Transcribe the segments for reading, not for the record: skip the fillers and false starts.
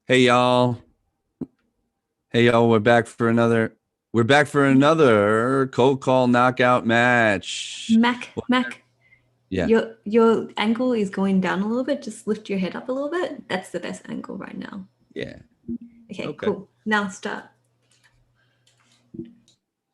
Hey y'all. Hey y'all, we're back for another cold call knockout match. Mac, Well, Mac, yeah. your angle is going down a little bit. Just lift your head up a little bit. That's the best angle right now. Yeah. Okay, Okay. cool. Now start.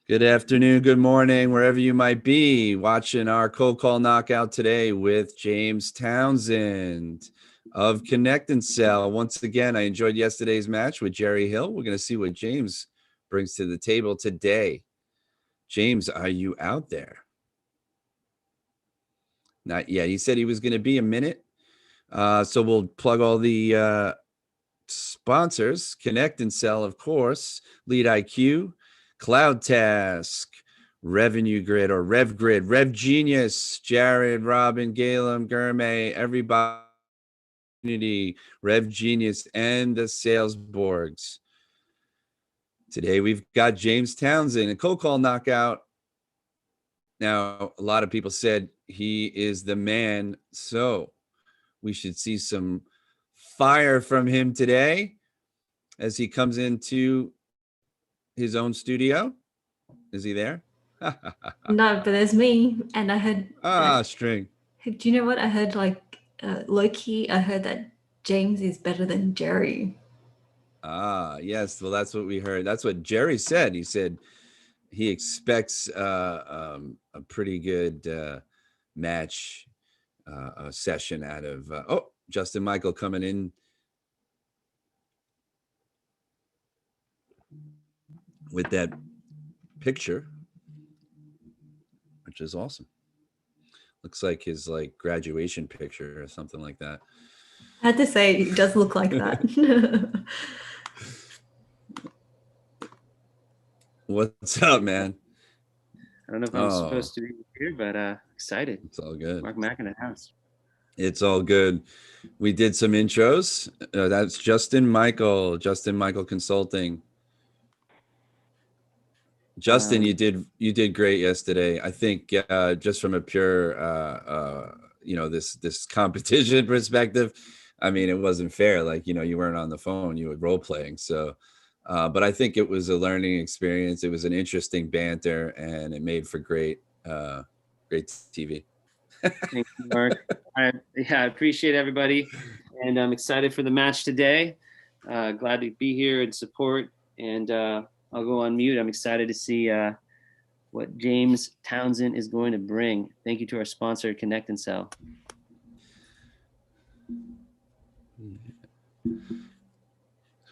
Good afternoon, good morning, wherever you might be watching our cold call knockout today with James Townsend of Connect and Sell. Once again, I enjoyed yesterday's match with Jerry Hill. We're going to see what James brings to the table today. James, are you out there? Not yet. He said he was going to be a minute. So we'll plug all the sponsors. Connect and Sell, of course, Lead IQ, Cloud Task, Revenue Grid or Rev Grid, Rev Genius, Jared, Robin, Galem, Gourmet, everybody, Rev Genius, and the Sales Borgs. Today we've got James Townsend, a cold call knockout. Now, a lot of people said he is the man, so we should see some fire from him today as he comes into his own studio. Is he there? No, but there's me, and I heard. String. Do you know what I heard? Like low key, I heard that James is better than Jerry. Yes. Well, that's what we heard. That's what Jerry said. He said he expects a pretty good match session out of. Justin Michael coming in with that picture, which is awesome. Looks like his graduation picture or something like that. I had to say, it does look like that. What's up, man? I don't know if I'm Oh, supposed to be here, but excited. it's all good. Mark Mack in the house. It's all good. We did some intros. That's Justin Michael Consulting. Justin, Um, you did great yesterday. I think just from a pure this competition perspective, I mean it wasn't fair. You weren't on the phone, you were role playing. So but I think it was a learning experience. It was an interesting banter and it made for great TV. Thank you, Mark. I appreciate everybody, and I'm excited for the match today. Glad to be here and support. And I'll go on mute. I'm excited to see what James Townsend is going to bring. Thank you to our sponsor, Connect and Sell.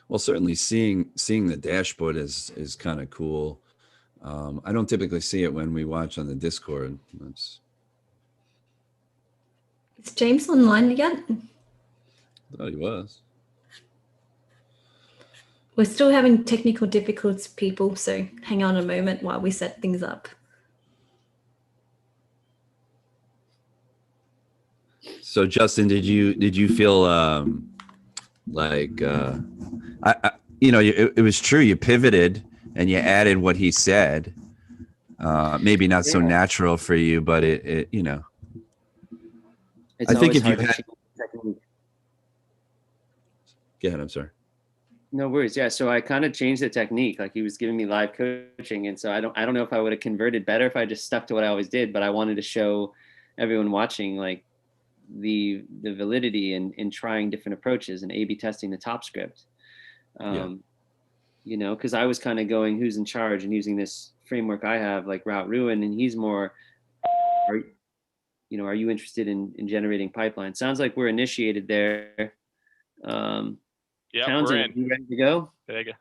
Well, certainly seeing the dashboard is kind of cool. I don't typically see it when we watch on the Discord. Is James online yet? I thought he was. We're still having technical difficulties, people. So hang on a moment while we set things up. So Justin, did you feel like it was true, you pivoted and you added what he said, maybe not so Yeah. natural for you, but it It's I think always if you hard to had change technique. go ahead, I'm sorry. No worries. Yeah. So I kind of changed the technique. Like he was giving me live coaching. And so I don't know if I would have converted better if I just stuck to what I always did, but I wanted to show everyone watching like the validity in trying different approaches and A/B testing the top script. Yeah. Because I was kind of going who's in charge and using this framework I have like Route Ruin, and he's more, are you interested in generating pipeline? Sounds like we're initiated there. Yeah, we're Townsend, in. are you ready to go? There you go.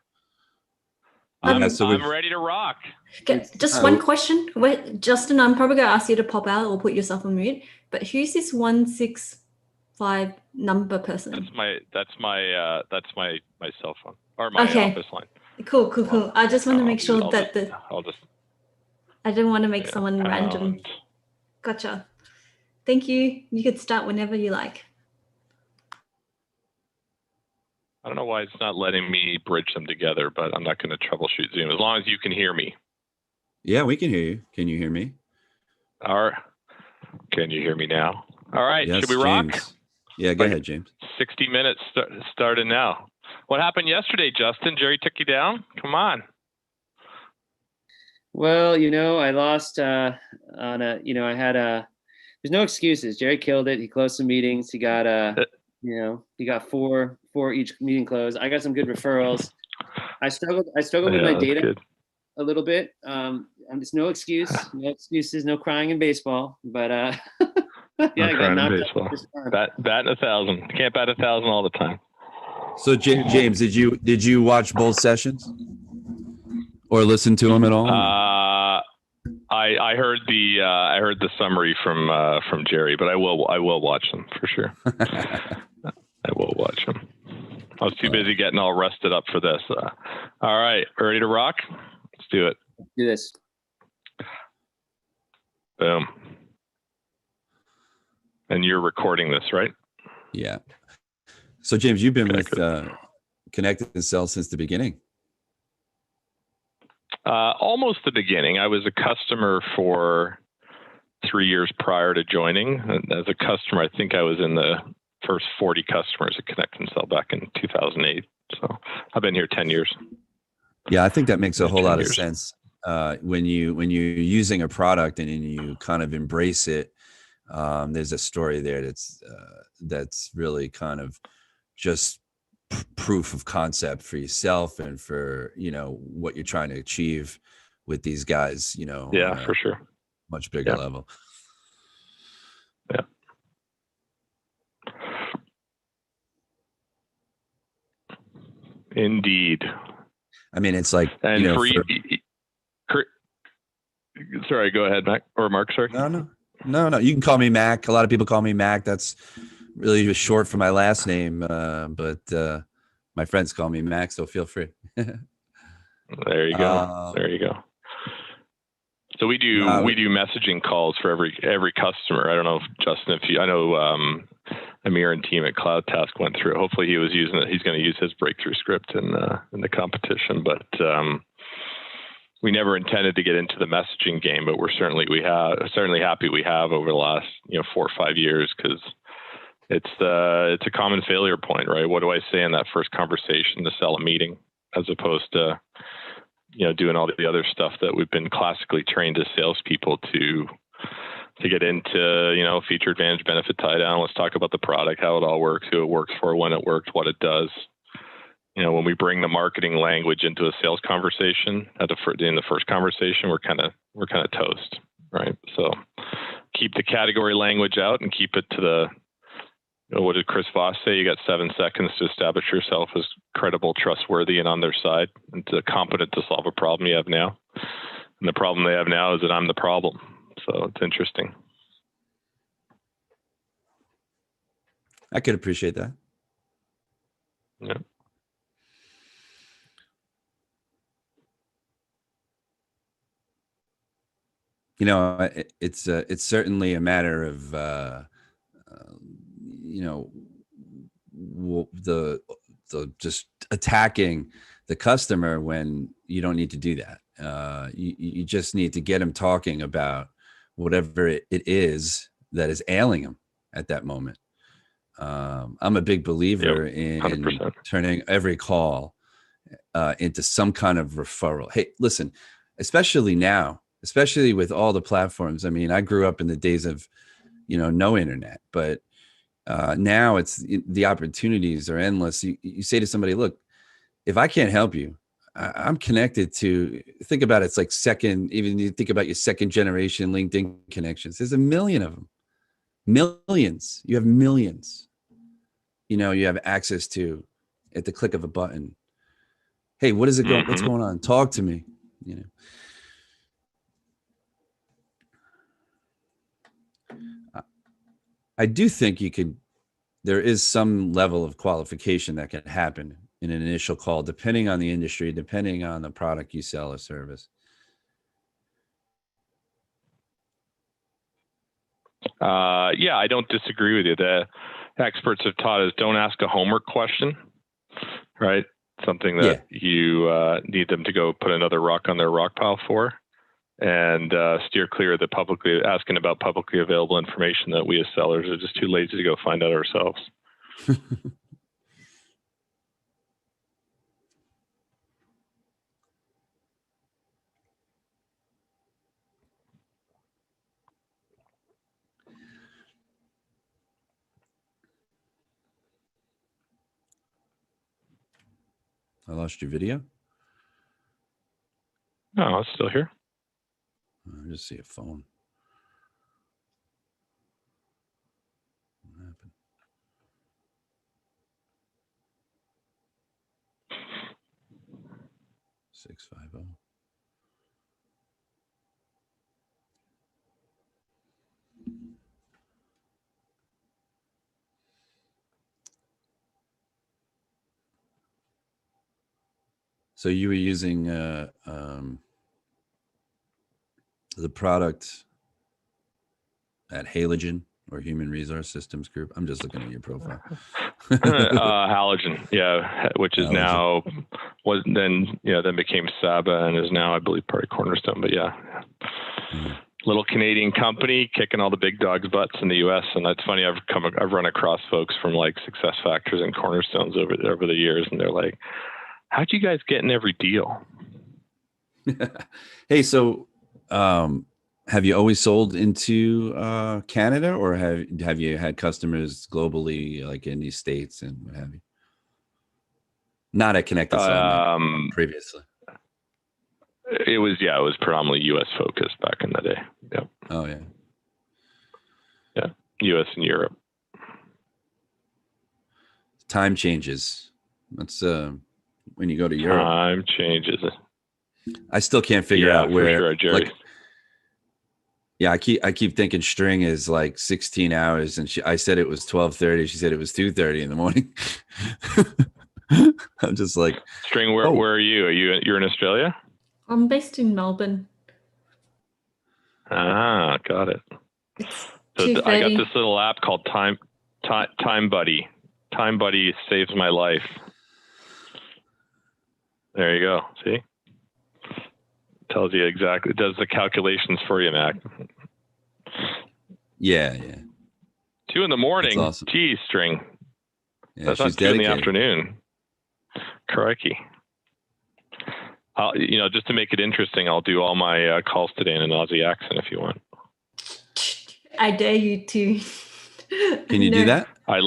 Yeah, so I'm ready to rock. Just one question. Wait, Justin, I'm probably going to ask you to pop out or put yourself on mute. But who's this 165 number person? That's my cell phone or my office line. Cool. I just want to make sure that I don't want to make someone random. Gotcha. Thank you. You could start whenever you like. I don't know why it's not letting me bridge them together, but I'm not going to troubleshoot Zoom as long as you can hear me. Yeah, we can hear you. Can you hear me? All right. Can you hear me now? All right. Yes, Should we rock? James. Yeah, go ahead, James. 60 minutes starting now. What happened yesterday, Justin? Jerry took you down? Come on. Well, I lost on a, I had there's no excuses. Jerry killed it. He closed some meetings. He got he got four each meeting closed. I got some good referrals. I struggled with my data Good. a little bit. There's no excuses, no crying in baseball. But yeah, No I got crying in knocked baseball. out. Batting 1,000. Can't bat 1,000 all the time. So James, did you watch both sessions or listen to them at all? I heard the summary from Jerry, but I will watch them for sure. I will watch them. I was too busy getting all rested up for this. All right, ready to rock? Let's do it. Do this. Boom. And you're recording this, right? Yeah. So James, you've been with good. Connected and Sell since the beginning. Almost the beginning. I was a customer for 3 years prior to joining. And as a customer, I think I was in the first 40 customers at Connect and Sell back in 2008. So I've been here 10 years. Yeah, I think that makes a whole lot of sense. When you're using a product and you kind of embrace it, there's a story there that's really kind of just proof of concept for yourself and for what you're trying to achieve with these guys. Yeah, for sure. Much bigger level. Yeah. Indeed. I mean, it's like and sorry, go ahead, Mac or Mark. Sorry. No. You can call me Mac. A lot of people call me Mac. That's really just short for my last name. But my friends call me Mac, so feel free. There you go. There you go. So we do messaging calls for every customer. I don't know if Justin, I know Amir and team at Cloud Task went through it. Hopefully he was using it. He's going to use his breakthrough script in the competition, but we never intended to get into the messaging game, but we're certainly happy we have over the last 4 or 5 years, because it's a common failure point, right? What do I say in that first conversation to sell a meeting, as opposed to doing all the other stuff that we've been classically trained as salespeople to get into, feature, advantage, benefit, tie down. Let's talk about the product, how it all works, who it works for, when it works, what it does. When we bring the marketing language into a sales conversation in the first conversation, we're kind of toast, right? So keep the category language out and keep it to the, what did Chris Voss say? You got 7 seconds to establish yourself as credible, trustworthy, and on their side, and competent to solve a problem you have now. And the problem they have now is that I'm the problem. So it's interesting. I could appreciate that. Yeah. It's certainly a matter of the just attacking the customer when you don't need to do that. You just need to get them talking about whatever it is that is ailing them at that moment. I'm a big believer in 100%. turning every call into some kind of referral. Hey, listen, especially now, especially with all the platforms. I mean, I grew up in the days of, no internet, but now it's the opportunities are endless. You say to somebody, look, if I can't help you, I'm connected to, think about it, it's like even you think about your second generation LinkedIn connections. There's a million of them. Millions. You have millions. You have access to at the click of a button. Hey, what is it going? What's going on? Talk to me. I do think there is some level of qualification that can happen in an initial call, depending on the industry, depending on the product you sell or service. Yeah, I don't disagree with you. The experts have taught us don't ask a homework question, right? Something that you need them to go put another rock on their rock pile for, and steer clear of the asking about publicly available information that we as sellers are just too lazy to go find out ourselves. I lost your video. No, it's still here. I just see a phone. What happened? Six 50. So you were using the product at Halogen or Human Resource Systems Group. I'm just looking at your profile. Halogen, yeah, which is now then became Saba and is now, I believe, part of Cornerstone. But yeah, little Canadian company kicking all the big dogs' butts in the U.S. And that's funny. I've run across folks from like Success Factors and Cornerstones over the years, and they're like, "How'd you guys get in every deal?" Hey, so have you always sold into Canada, or have you had customers globally, like in these states and what have you? Not at Connected Cell, previously. It was predominantly U.S. focused back in the day. Yep. Oh yeah. Yeah, U.S. and Europe. Time changes. That's when you go to Europe. Time changes. I still can't figure out where. For sure, Jerry. Like, yeah, I keep thinking string is like 16 hours, and I said it was 12:30. She said it was 2:30 in the morning. I'm just like, string. Where are you? You're in Australia? I'm based in Melbourne. Ah, got it. So I got this little app called Time Buddy. Time Buddy saves my life. There you go. See? Tells you exactly. It does the calculations for you, Mac. Yeah. 2 a.m. That's awesome. Geez, string. Yeah, that's she's not 2 in the dedicated. afternoon. Crikey. Just to make it interesting, I'll do all my calls today in an Aussie accent if you want. I dare you to. Can you do that? I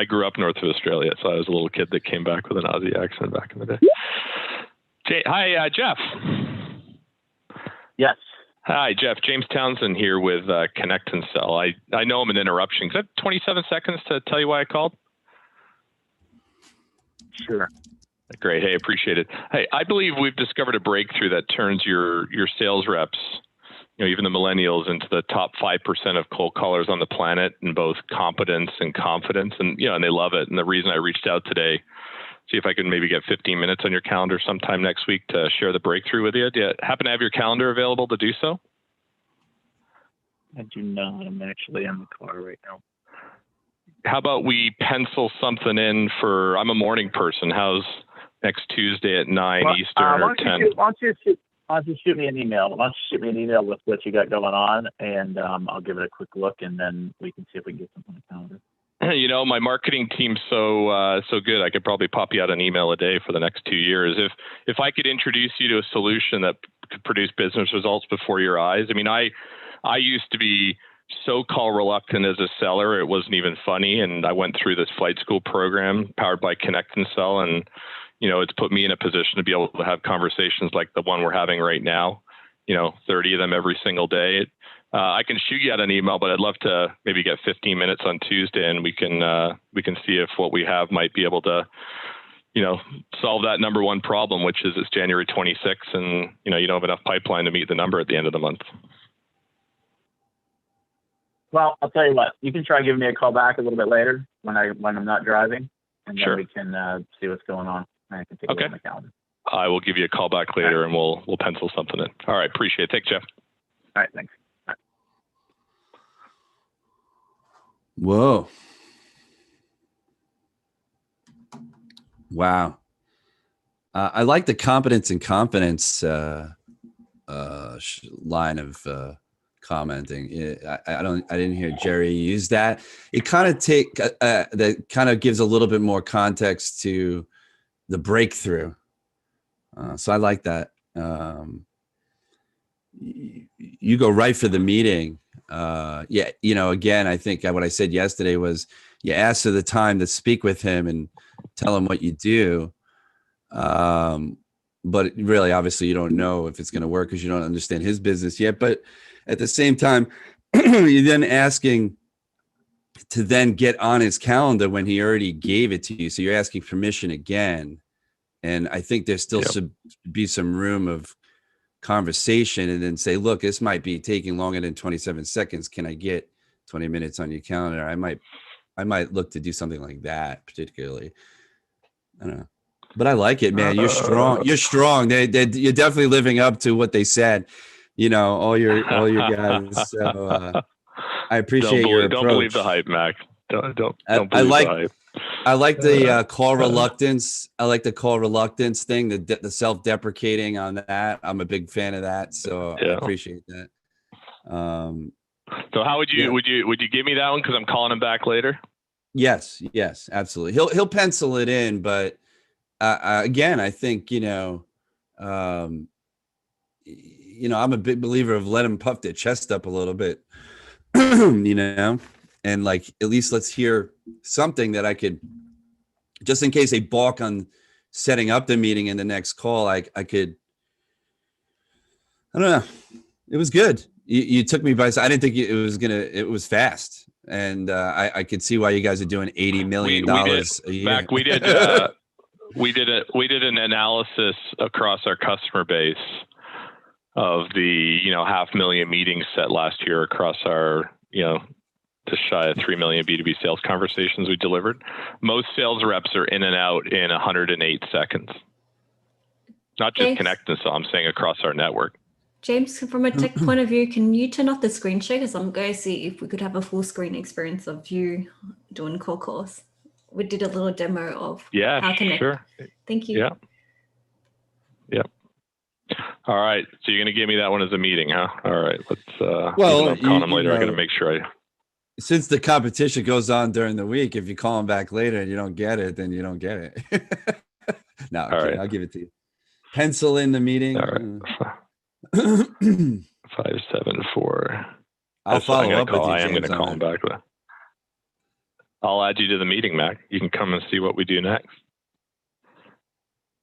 grew up north of Australia, so I was a little kid that came back with an Aussie accent back in the day. Hi, Jeff. Yes. Hi, Jeff. James Townsend here with Connect and Sell. I know I'm an interruption. Can I have 27 seconds to tell you why I called? Sure. Great. Hey, appreciate it. Hey, I believe we've discovered a breakthrough that turns your sales reps, even the millennials, into the top 5% of cold callers on the planet in both competence and confidence. And, and they love it. And the reason I reached out today, see if I can maybe get 15 minutes on your calendar sometime next week to share the breakthrough with you. Do you happen to have your calendar available to do so? I do not. I'm actually in the car right now. How about we pencil something in for, I'm a morning person. How's next Tuesday at 9 Eastern or 10? Why don't you shoot me an email? Why don't you shoot me an email with what you got going on, and I'll give it a quick look, and then we can see if we can get something on the calendar. My marketing team's so good. I could probably pop you out an email a day for the next 2 years. If I could introduce you to a solution that could produce business results before your eyes. I mean, I used to be so call reluctant as a seller, it wasn't even funny. And I went through this flight school program powered by Connect and Sell, and it's put me in a position to be able to have conversations like the one we're having right now. 30 of them every single day. I can shoot you out an email, but I'd love to maybe get 15 minutes on Tuesday, and we can see if what we have might be able to, solve that number one problem, which is it's January 26th, and you don't have enough pipeline to meet the number at the end of the month. Well, I'll tell you what. You can try giving me a call back a little bit later when I'm not driving, and then we can see what's going on. I can take a look at my calendar. I will give you a call back later, and we'll pencil something in. All right, appreciate it. Thanks, Jeff. All right, thanks. Whoa. Wow. I like the competence and confidence line of commenting. I didn't hear Jerry use that. It kind of that kind of gives a little bit more context to the breakthrough. So I like that. You go right for the meeting. Again, I think what I said yesterday was you ask for the time to speak with him and tell him what you do. But really, obviously, you don't know if it's going to work because you don't understand his business yet. But at the same time, you're then asking to then get on his calendar when he already gave it to you. So you're asking permission again. And I think there's still should be some room of conversation, and then say, look, this might be taking longer than 27 seconds. Can I get 20 minutes on your calendar? I might look to do something like that, particularly. I don't know. But I like it, man. You're strong. You're strong. You're definitely living up to what they said. All your guys. So I appreciate your approach. Don't believe the hype, Mac. Don't believe the hype. I like the call reluctance. I like the call reluctance thing. The self-deprecating on that. I'm a big fan of that. So I appreciate that. So how would you give me that one? Because I'm calling him back later. Yes, absolutely. He'll pencil it in, but. Again, I think, I'm a big believer of let them puff their chest up a little bit, and like, at least let's hear something that I could, just in case they balk on setting up the meeting in the next call, I could, I don't know. It was good. You took me by, I didn't think it was fast. And I could see why you guys are doing $80 million a year. Back, we did an analysis across our customer base of the 500,000 meetings set last year across our just shy of 3 million B2B sales conversations we delivered. Most sales reps are in and out in 108 seconds. Not just Connect and Sell, I'm saying across our network. James, from a tech point of view, can you turn off the screen share? Because I'm going to see if we could have a full screen experience of you doing call calls. We did a little demo of how Connect. Sure. Thank you. Yeah. All right. So you're going to give me that one as a meeting, huh? All right. Let's. Well, I'm calling him later. I got to make sure Since the competition goes on during the week, if you call him back later and you don't get it, then you don't get it. No, okay, I'll give it to you. Pencil in the meeting. All right. 574. I'll follow up with you, I am going to call him back. I'll add you to the meeting, Mac. You can come and see what we do next.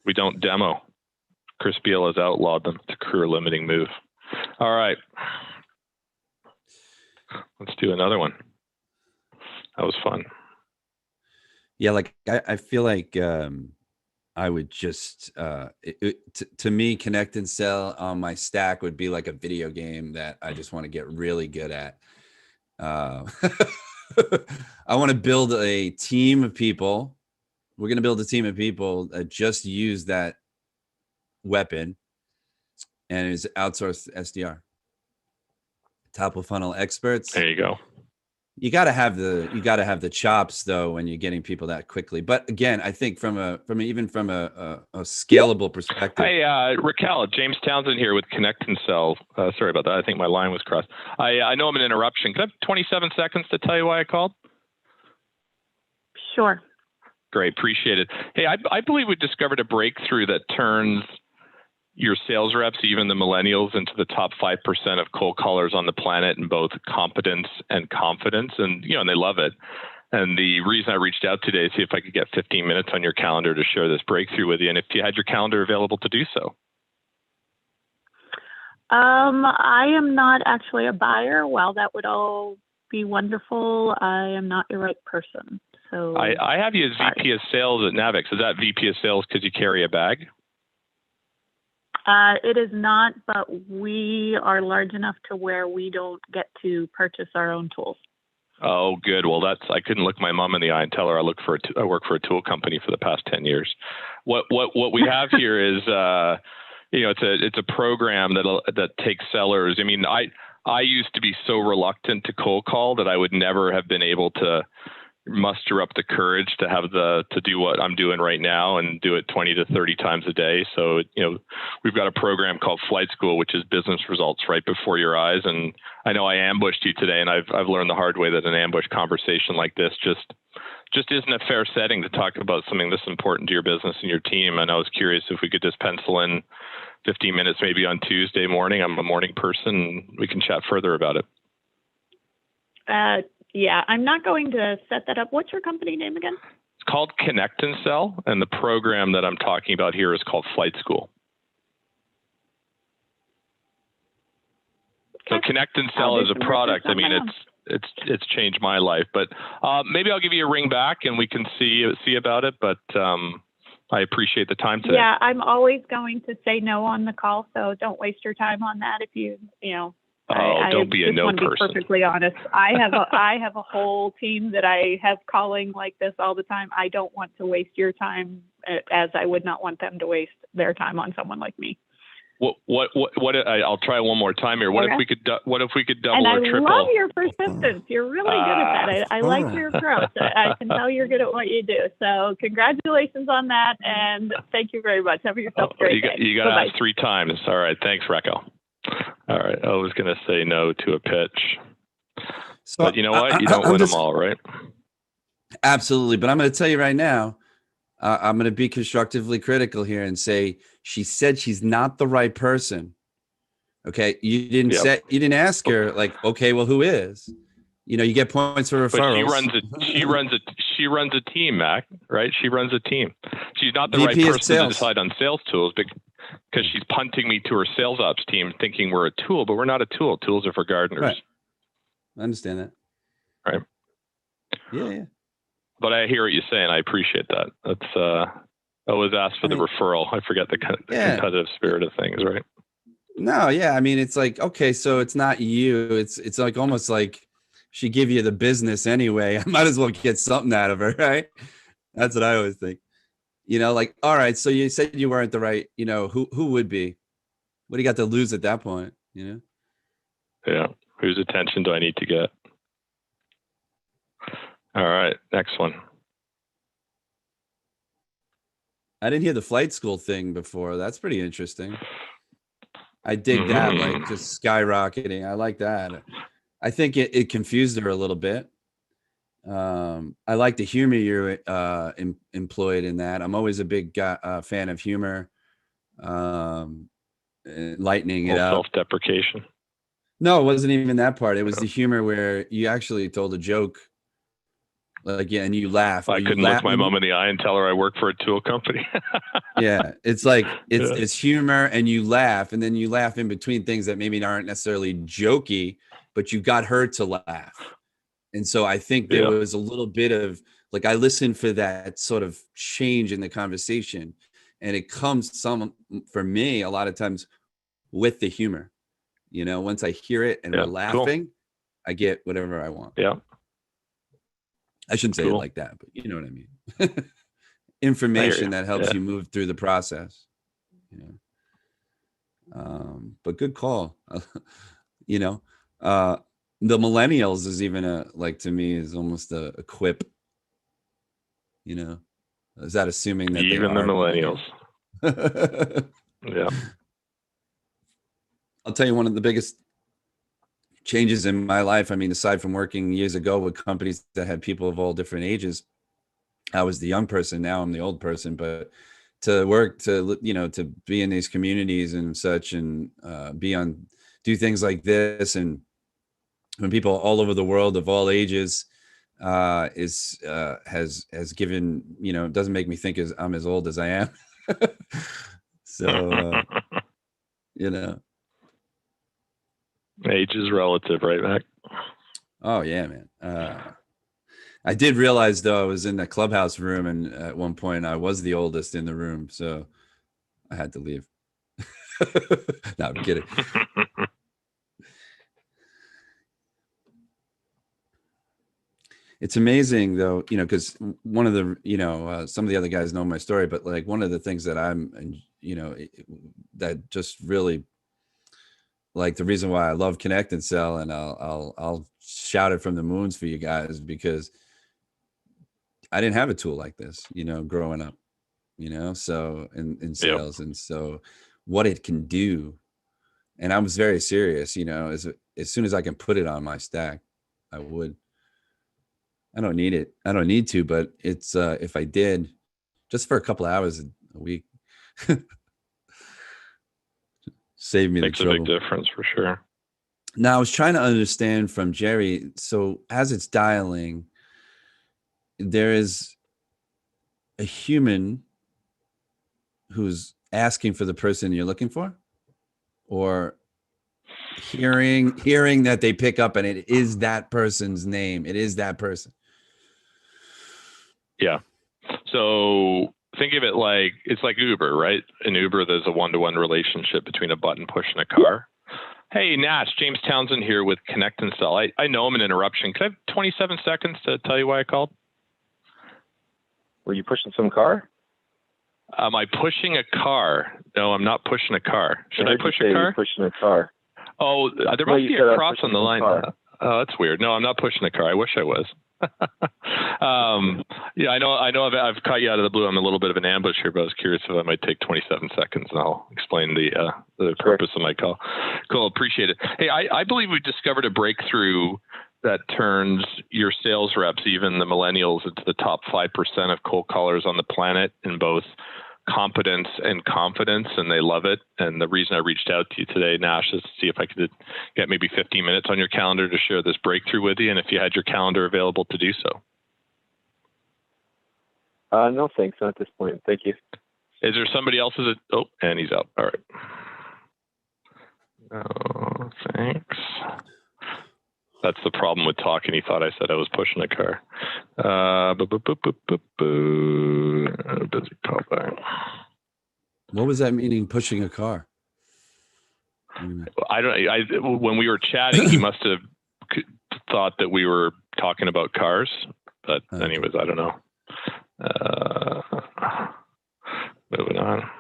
We don't demo. Chris Beal has outlawed them. It's a career limiting move. All right. Let's do another one. That was fun. Yeah, like I feel like I would just to me, Connect and Sell on my stack would be like a video game that I just want to get really good at. I want to build a team of people. We're going to build a team of people that just use that weapon, and is outsourced SDR. Top of funnel experts. There you go. You got to have the chops though when you're getting people that quickly. But again, I think from a scalable perspective. Hey, Raquel, James Townsend here with Connect and Sell. Sorry about that. I think my line was crossed. I know I'm an interruption. Can I have 27 seconds to tell you why I called? Sure. Great, appreciate it. Hey, I believe we discovered a breakthrough that turns your sales reps, even the millennials, into the top 5% of cold callers on the planet in both competence and confidence. And, and they love it. And the reason I reached out today is see if I could get 15 minutes on your calendar to share this breakthrough with you. And if you had your calendar available to do so. I am not actually a buyer. While that would all be wonderful, I am not the right person. So I have you as VP of Sales at Navix. Is that VP of Sales because you carry a bag? It is not, but we are large enough to where we don't get to purchase our own tools. Oh, good. Well, I couldn't look my mom in the eye and tell her I work for a tool company for the past 10 years. What we have here is, it's a program that takes sellers. I mean, I used to be so reluctant to cold call that I would never have been able to muster up the courage to do what I'm doing right now and do it 20 to 30 times a day. So, we've got a program called Flight School, which is business results right before your eyes. And I know I ambushed you today, and I've learned the hard way that an ambush conversation like this just isn't a fair setting to talk about something this important to your business and your team. And I was curious if we could just pencil in 15 minutes, maybe on Tuesday morning. I'm a morning person, and we can chat further about it. Yeah, I'm not going to set that up. What's your company name again? It's called Connect and Sell, and the program that I'm talking about here is called Flight School. So Connect and Sell is a product. I mean, it's changed my life. But maybe I'll give you a ring back and we can see about it. But I appreciate the time today. Yeah, I'm always going to say no on the call, so don't waste your time on that. If you know. Don't be a no person. I just want to be perfectly honest. I have a whole team that I have calling like this all the time. I don't want to waste your time, as I would not want them to waste their time on someone like me. What I'll try one more time here. What if we could double and or triple? I love your persistence. You're really good at that. I like your approach. I can tell you're good at what you do. So congratulations on that, and thank you very much. Have yourself a great day. You got to ask 3 times. All right. Thanks, Raquel. All right. I was going to say no to a pitch. So, but you know what? You don't win them all, right? Absolutely. But I'm going to tell you right now, I'm going to be constructively critical here and say she said she's not the right person. Okay. You didn't ask her like, okay, well, who is? You know, you get points for referrals. But she runs a team, Mac, right? She runs a team. She's not the VP right person to decide on sales tools because she's punting me to her sales ops team thinking we're a tool, but we're not a tool. Tools are for gardeners. Right. I understand that. Right. Yeah. But I hear what you're saying. I appreciate that. That's I always ask for the referral. I forget the competitive spirit of things, right? No, yeah. I mean, it's like, okay, so it's not you. It's like almost like she give you the business anyway. I might as well get something out of her, right? That's what I always think. You know, like, all right, so you said you weren't the right, you know, who would be? What do you got to lose at that point, you know? Yeah. Whose attention do I need to get? All right, next one. I didn't hear the flight school thing before. That's pretty interesting. I dig that, like just skyrocketing. I like that. I think it confused her a little bit. I like the humor you employed in that. I'm always a big fan of humor, lightening it up. Self-deprecation. No, it wasn't even that part. It was the humor where you actually told a joke. Like, yeah, and you laugh. I couldn't look my mom in the eye and tell her I work for a tool company. Yeah, it's like it's humor, and you laugh, and then you laugh in between things that maybe aren't necessarily jokey, but you got her to laugh. And so I think there was a little bit of like, I listened for that sort of change in the conversation, and it comes for me a lot of times with the humor. You know, once I hear it and we're laughing, I get whatever I want. Yeah. I shouldn't say it like that, but you know what I mean. Information that helps you move through the process. You know, but good call. You know, the millennials is even like to me is almost a quip. You know, is that assuming that even the millennials? Yeah. I'll tell you one of the biggest changes in my life. I mean, aside from working years ago with companies that had people of all different ages, I was the young person. Now I'm the old person, but to work, to be in these communities and such, and do things like this. And when people all over the world of all ages has given, it doesn't make me think I'm as old as I am. So, age is relative, right, Mac? Oh yeah, man. I did realize though, I was in the clubhouse room, and at one point I was the oldest in the room, so I had to leave. No, I'm kidding. It's amazing though, because one of the, some of the other guys know my story, but like one of the things that that just really, like the reason why I love Connect and Sell, and I'll shout it from the moons for you guys, because I didn't have a tool like this, growing up, so in sales. And so what it can do, and I was very serious, as soon as I can put it on my stack, I would. I don't need it. I don't need to, but it's if I did, just for a couple of hours a week, save me the trouble. Makes a big difference for sure. Now I was trying to understand from Jerry. So as it's dialing, there is a human who's asking for the person you're looking for, or hearing that they pick up and it is that person's name? It is that person. Yeah. So think of it like, it's like Uber, right? In Uber, there's a one-to-one relationship between a button push and a car. Hey, Nash, James Townsend here with Connect and Sell. I know I'm an interruption. Could I have 27 seconds to tell you why I called? Were you pushing some car? Am I pushing a car? No, I'm not pushing a car. Should I push a car? You're pushing a car. Oh, there must be a cross on the line. Oh, that's weird. No, I'm not pushing a car. I wish I was. Yeah, I know I've caught you out of the blue. I'm a little bit of an ambush here, but I was curious if I might take 27 seconds and I'll explain the purpose of my call. Cool. Appreciate it. Hey, I believe we discovered a breakthrough that turns your sales reps, even the millennials, into the top 5% of cold callers on the planet in both competence and confidence, and they love it. And the reason I reached out to you today, Nash, is to see if I could get maybe 15 minutes on your calendar to share this breakthrough with you, and if you had your calendar available to do so. No, thanks. Not at this point. Thank you. Is there somebody else? Oh, and he's out. All right. Oh, thanks. That's the problem with talking. He thought I said I was pushing a car. Busy call back. What was that meaning, pushing a car? I don't. When we were chatting, he must have thought that we were talking about cars. But anyways, I don't know. Moving on.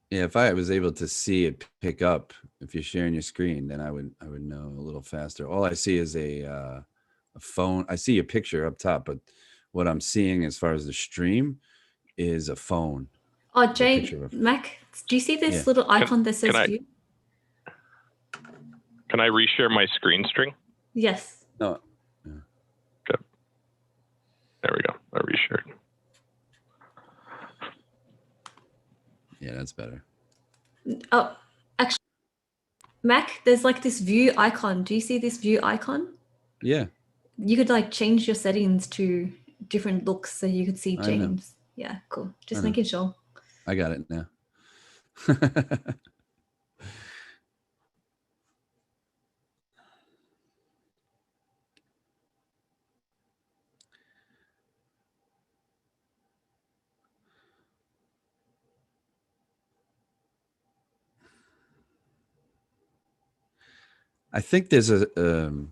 Yeah, if I was able to see it pick up, if you're sharing your screen, then I would know a little faster. All I see is a phone. I see a picture up top, but what I'm seeing as far as the stream is a phone. Oh, Jay, Mac, do you see this little icon that says view? Can I reshare my screen string? Yes. No. Yeah. Good. There we go. I reshared. Yeah, that's better. Oh, actually, Mac, there's like this view icon. Do you see this view icon? Yeah. You could like change your settings to different looks so you could see James. Yeah, cool. Just making sure. I got it now. I think there's on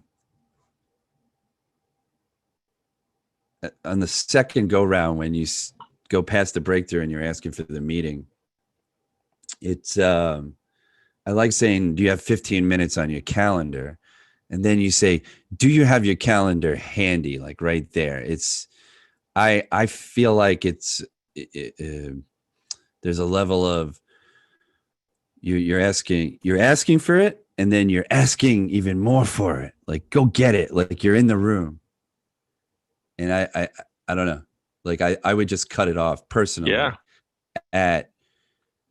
the second go round, when you go past the breakthrough and you're asking for the meeting, it's I like saying, do you have 15 minutes on your calendar? And then you say, do you have your calendar handy, like right there? It's I feel like it's there's a level of you're asking for it, and then you're asking even more for it. Like, go get it. Like, you're in the room. And I don't know. Like, I would just cut it off personally. Yeah.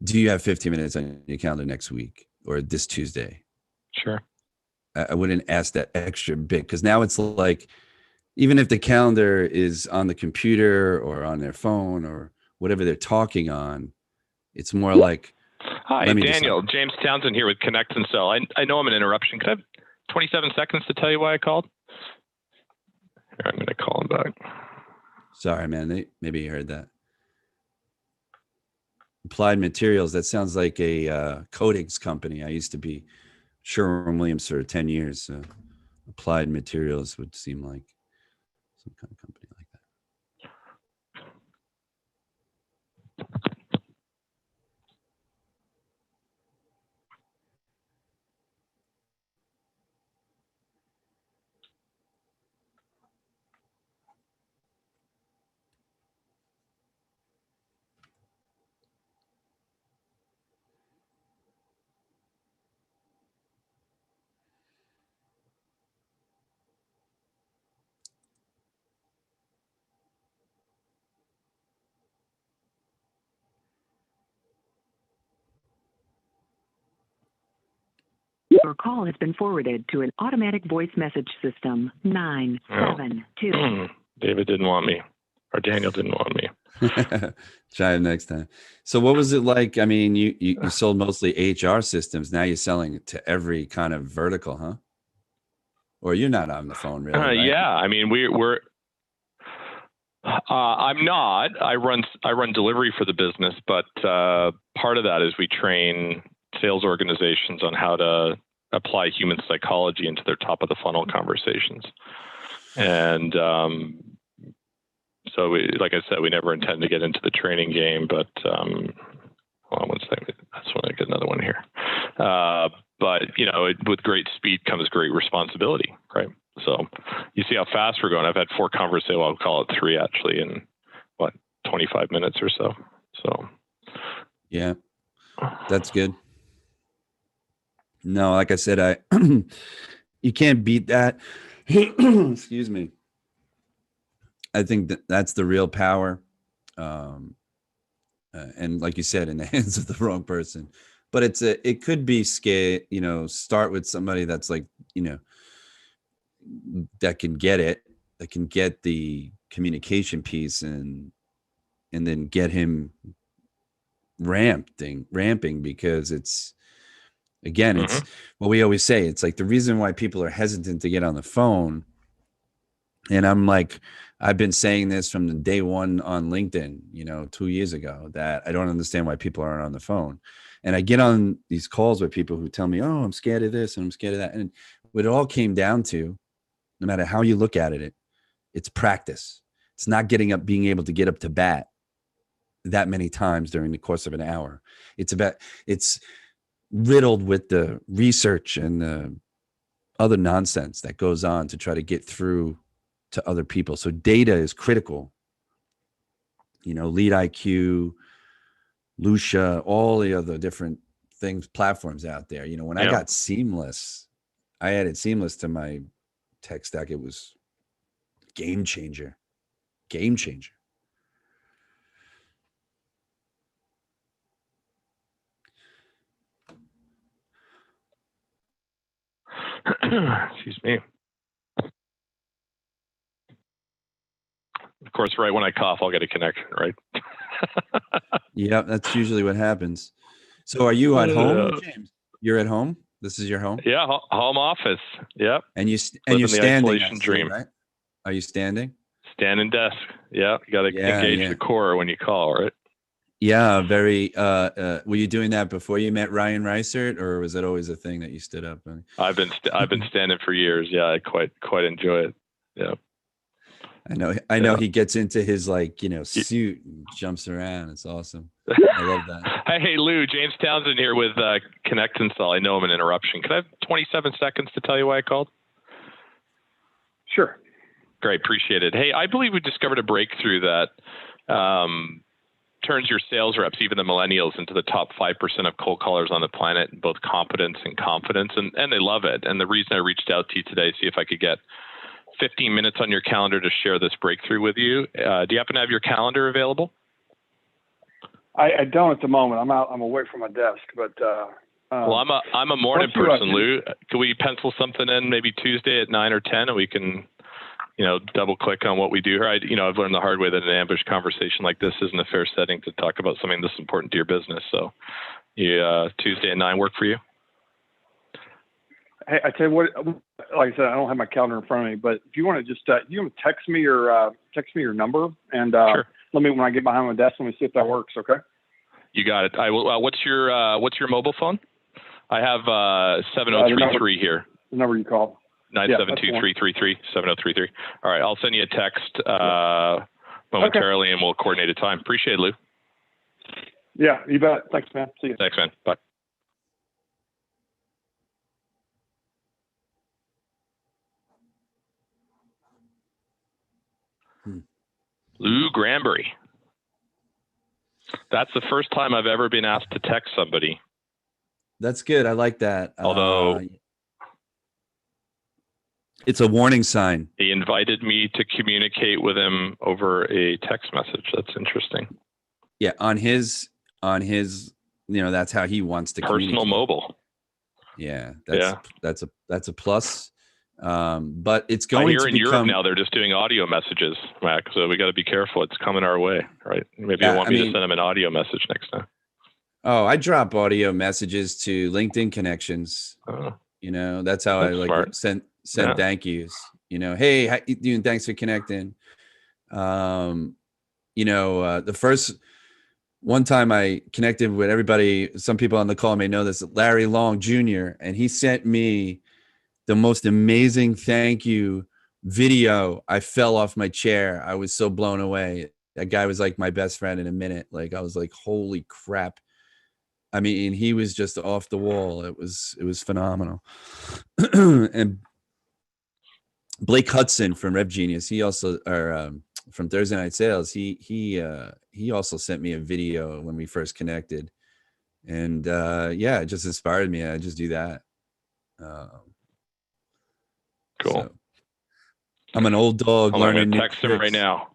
Do you have 15 minutes on your calendar next week or this Tuesday? Sure. I wouldn't ask that extra bit, because now it's like, even if the calendar is on the computer or on their phone or whatever they're talking on, it's more like, hi, Daniel. James Townsend here with Connect and Sell. I know I'm an interruption. Could I have 27 seconds to tell you why I called? Here, I'm going to call him back. Sorry, man. Maybe you heard that. Applied Materials. That sounds like a coatings company. I used to be Sherwin-Williams for 10 years. So Applied Materials would seem like some kind of company like that. Your call has been forwarded to an automatic voice message system. 972. David didn't want me. Or Daniel didn't want me. Try it next time. So what was it like? I mean, you sold mostly HR systems. Now you're selling it to every kind of vertical, huh? Or you're not on the phone really, right? Yeah. I mean, we're I'm not. I run delivery for the business, but part of that is we train sales organizations on how to apply human psychology into their top of the funnel conversations. And so like I said, we never intend to get into the training game, but hold on one second. That's when I get another one here. But with great speed comes great responsibility, right? So you see how fast we're going. I've had 4 conversations. Well, I'll call it 3 actually in 25 minutes or so. So yeah, that's good. No, like I said, you can't beat that. Excuse me. I think that's the real power. And like you said, in the hands of the wrong person, but it could be scary, start with somebody that's like, that can get it, that can get the communication piece and then get him ramping because it's, again, it's what we always say. It's like the reason why people are hesitant to get on the phone. And I'm like, I've been saying this from the day one on LinkedIn, 2 years ago, that I don't understand why people aren't on the phone. And I get on these calls with people who tell me, oh, I'm scared of this and I'm scared of that. And what it all came down to, no matter how you look at it, it's practice. It's not being able to get up to bat that many times during the course of an hour. It's riddled with the research and the other nonsense that goes on to try to get through to other people. So data is critical. Lead IQ, Lucia, all the other different platforms out there. When I got Seamless, I added Seamless to my tech stack. It was game changer. Excuse me. Of course, right when I cough, I'll get a connection, right? Yeah, that's usually what happens. So are you at home, James? You're at home? This is your home? Yeah, home office. Yep. And you're Living standing, the isolation dream, right? Are you standing? Standing desk. Yeah, you got to engage the core when you call, right? Yeah, very. Were you doing that before you met Ryan Reisert, or was that always a thing that you stood up? I've been standing for years. Yeah, I quite enjoy it. Yeah. I know he gets into his suit and jumps around. It's awesome. I love that. Hey, Lou, James Townsend here with Connect Install. I know I'm an interruption. Can I have 27 seconds to tell you why I called? Sure. Great, appreciate it. Hey, I believe we discovered a breakthrough that turns your sales reps, even the millennials, into the top 5% of cold callers on the planet in both competence and confidence, and they love it. And the reason I reached out to you today, see if I could get 15 minutes on your calendar to share this breakthrough with you. Do you happen to have your calendar available? I don't at the moment. I'm away from my desk, but well, I'm a morning person, Lou. Could we pencil something in maybe Tuesday at 9 or 10, and we can, double click on what we do here? I've learned the hard way that an ambush conversation like this isn't a fair setting to talk about something this important to your business. So, Tuesday at 9 work for you? Hey, I tell you what. Like I said, I don't have my calendar in front of me, but if you want to just you want to text me your number, and sure. Let me, when I get behind my desk, let me see if that works. Okay. You got it. I will. What's your mobile phone? I have 7033 here. The number you called. 972-333-7033. All right, I'll send you a text momentarily, and we'll coordinate a time. Appreciate it, Lou. Yeah, you bet. Thanks, man. See you. Thanks, man. Bye. Lou Granbury. That's the first time I've ever been asked to text somebody. That's good. I like that. Although it's a warning sign. He invited me to communicate with him over a text message. That's interesting. Yeah, on his, that's how he wants to personal mobile. Yeah, that's a plus. But it's going here to in become Europe now. They're just doing audio messages, Mac. So we got to be careful. It's coming our way, right? Maybe you want me to send them an audio message next time. Oh, I drop audio messages to LinkedIn connections. You know, that's how I like smart. send thank yous. You know, hey, how you doing? Thanks for connecting. You know, the first one time I connected with everybody, some people on the call may know this, Larry Long Jr., and he sent me the most amazing thank you video. I fell off my chair. I was so blown away. That guy was like my best friend in a minute. Like I was like, holy crap. I mean, he was just off the wall. It was phenomenal. And Blake Hudson from Rev Genius, he also, from Thursday Night Sales, he also sent me a video when we first connected, and yeah, it just inspired me. I just do that. Cool. So I'm an old dog learning new tricks. Him right now.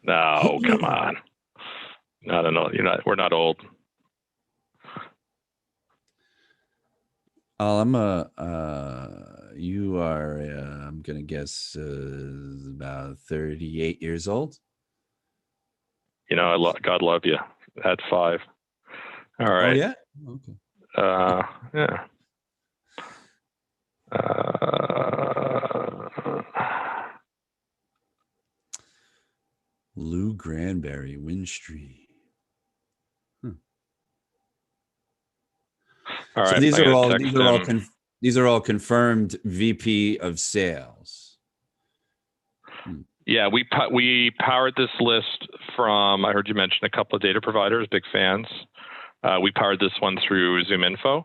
No, come on. Not an old. We're not old. You are, I'm going to guess about 38 years old. God love you at 5. All right. Oh, yeah? Okay. Yeah. Lou Granberry, Winstreet. All so right, these are all confirmed VP of sales. Yeah, we powered this list from, I heard you mention a couple of data providers, big fans. We powered this one through ZoomInfo.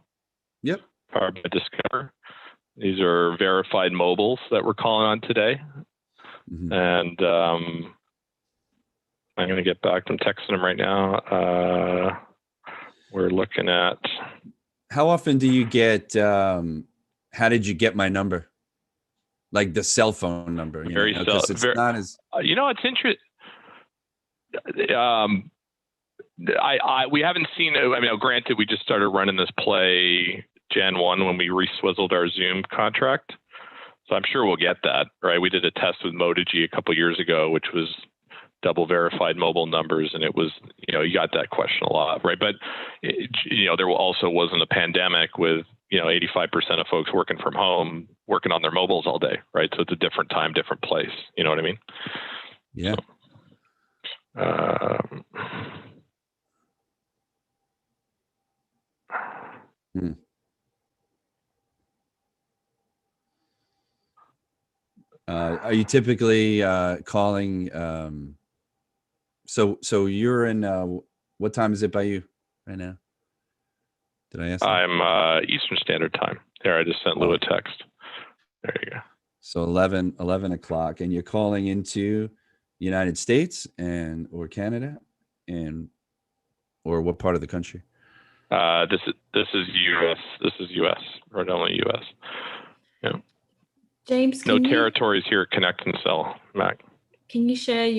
Yep. Powered by Discover. These are verified mobiles that we're calling on today. Mm-hmm. And I'm going to get back. I'm texting them right now. We're looking at. How often do you get, how did you get my number? Like the cell phone number? It's not as. It's interesting. We haven't seen. I mean, granted, we just started running this play Jan 1 when we reswizzled our Zoom contract, so I'm sure we'll get that. Right? We did a test with Motigy a couple of years ago, which was double verified mobile numbers, and it was, you got that question a lot, right? But there also wasn't a pandemic with 85% of folks working from home, working on their mobiles all day, right? So it's a different time, different place. You know what I mean? Yeah. Are you typically calling? So you're in. What time is it by you right now? Did I ask that? I'm Eastern Standard Time. There, I just sent Lou a text. There you go. So 11 o'clock, and you're calling into United States or Canada, or what part of the country? This is U.S. This is U.S. or only U.S. Yeah. James, no territories here at Connect and Sell, Mac. Can you share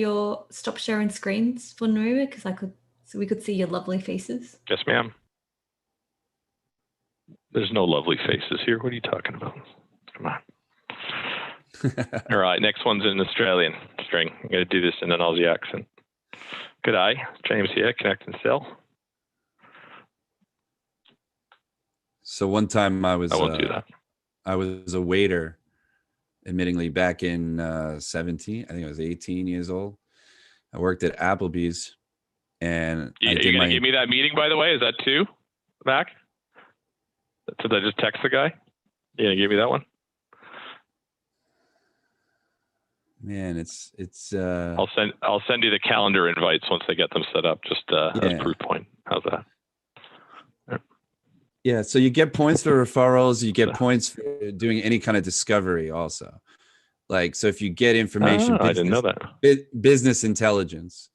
stop sharing screens for Naruma, so we could see your lovely faces? Yes, ma'am. There's no lovely faces here. What are you talking about? Come on. All right, next one's in Australian string. I'm going to do this in an Aussie accent. Good day, James here, Connect and Sell. So one time I won't do that. I was a waiter, admittingly back in 17. I think I was 18 years old. I worked at Applebee's, and you going to give me that meeting, by the way? Is that 2, Mac? Did I just text the guy? You going to give me that one? Man, it's. I'll send you the calendar invites once I get them set up, just as a proof point. How's that? Yeah, so you get points for referrals. You get points for doing any kind of discovery also. Like, so if you get information, I didn't know that. Business intelligence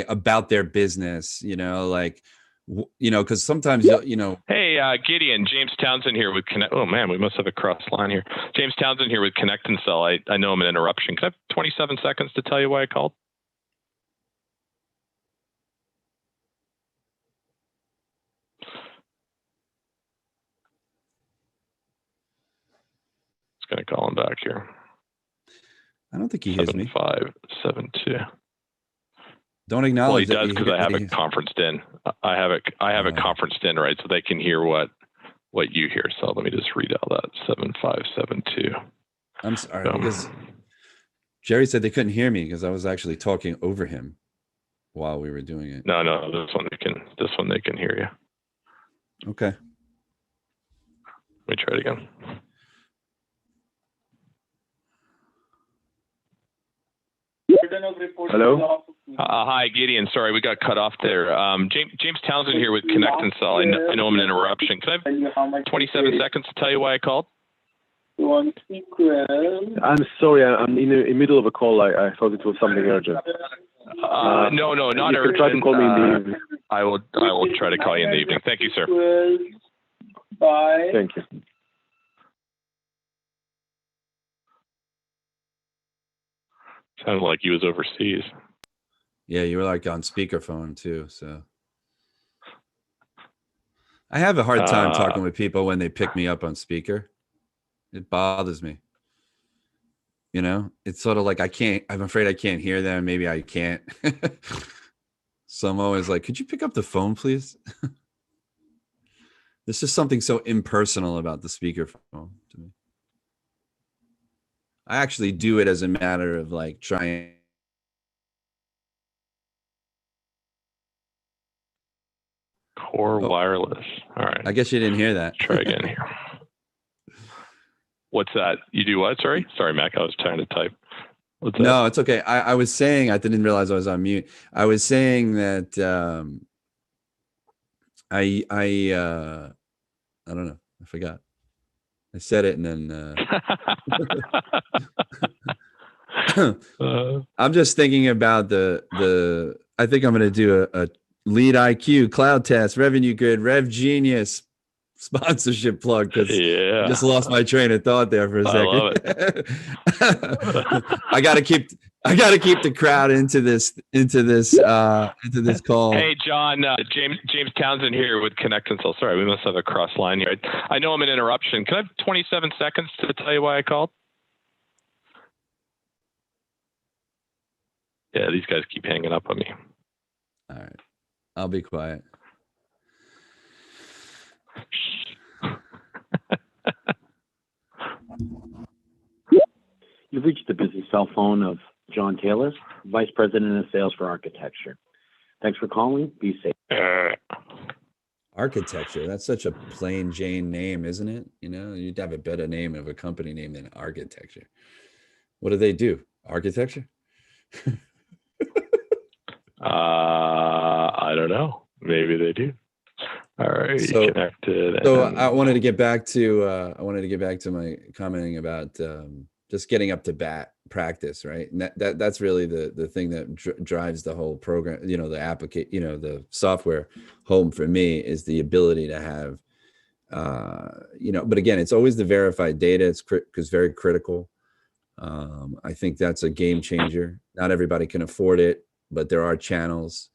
about their business, because sometimes, Hey, Gideon, James Townsend here with Connect. Oh, man, we must have a cross line here. James Townsend here with Connect and Sell. I know I'm an interruption. Can I have 27 seconds to tell you why I called? just going to call him back here. I don't think he hears me. 7572. Don't acknowledge. Well, he does because I have it conferenced in. I have it conferenced in, right? So they can hear what you hear. So let me just read out that 7572. I'm sorry because Jerry said they couldn't hear me because I was actually talking over him while we were doing it. No, this one they can hear you. Okay. Let me try it again. Hello. Hi, Gideon. Sorry, we got cut off there. James Townsend here with Connect and Sell. I know I'm an interruption. Can I have 27 seconds to tell you why I called? I'm sorry, I'm in the middle of a call. I thought it was something urgent. No, not you urgent. Try to call me in the evening. I will try to call you in the evening. Thank you, sir. Bye. Thank you. Sounded like he was overseas. Yeah, you were like on speakerphone too. So I have a hard time talking with people when they pick me up on speaker. It bothers me. You know, it's sort of like I'm afraid I can't hear them. Maybe I can't. So I'm always like, could you pick up the phone, please? There's just something so impersonal about the speakerphone to me. I actually do it as a matter of like trying. Core wireless. All right. I guess you didn't hear that. Try again here. What's that? You do what? Sorry, Mac. I was trying to type. What's that? No, it's okay. I was saying, I didn't realize I was on mute. I was saying that I don't know. I forgot. I said it and then I'm just thinking about the I think I'm going to do a Lead IQ, Cloud Test, Revenue Grid, Rev Genius sponsorship plug because I just lost my train of thought there for a second. I love it. I gotta keep the crowd into this call. Hey John, James Townsend here with Connect and Sell. Sorry, we must have a cross line here. I know I'm an interruption. Can I have 27 seconds to tell you why I called? Yeah, these guys keep hanging up on me. All right, I'll be quiet. You've reached the busy cell phone of John Taylor, Vice President of Sales for Architecture. Thanks for calling. Be safe. Architecture, that's such a plain Jane name, isn't it? You know, you'd have a better name of a company name than Architecture. What do they do? Architecture? I don't know. Maybe they do. All right, so connected. So I wanted to get back to my commenting about just getting up to bat practice, right? And that's really the thing that drives the whole program. You know, the application, you know, the software home for me is the ability to have, you know. But again, it's always the verified data. It's because very critical. I think that's a game changer. Not everybody can afford it, but there are channels.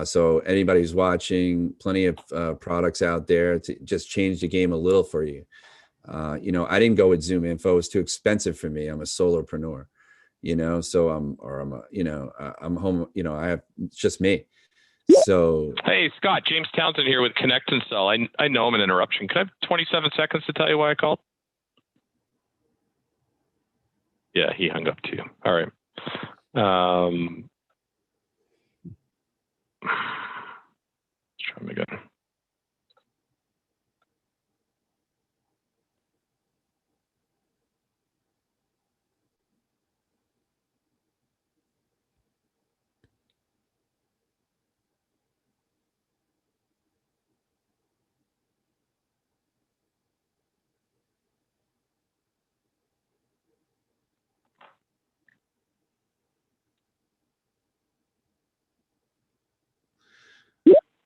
So anybody who's watching, plenty of products out there to just change the game a little for you. You know, I didn't go with Zoom Info. It's too expensive for me. I'm a solopreneur, you know, so I'm home, you know, it's just me. So. Hey, Scott, James Townsend here with Connect and Sell. I know I'm an interruption. Can I have 27 seconds to tell you why I called? Yeah, he hung up too. All right. Let's try him again.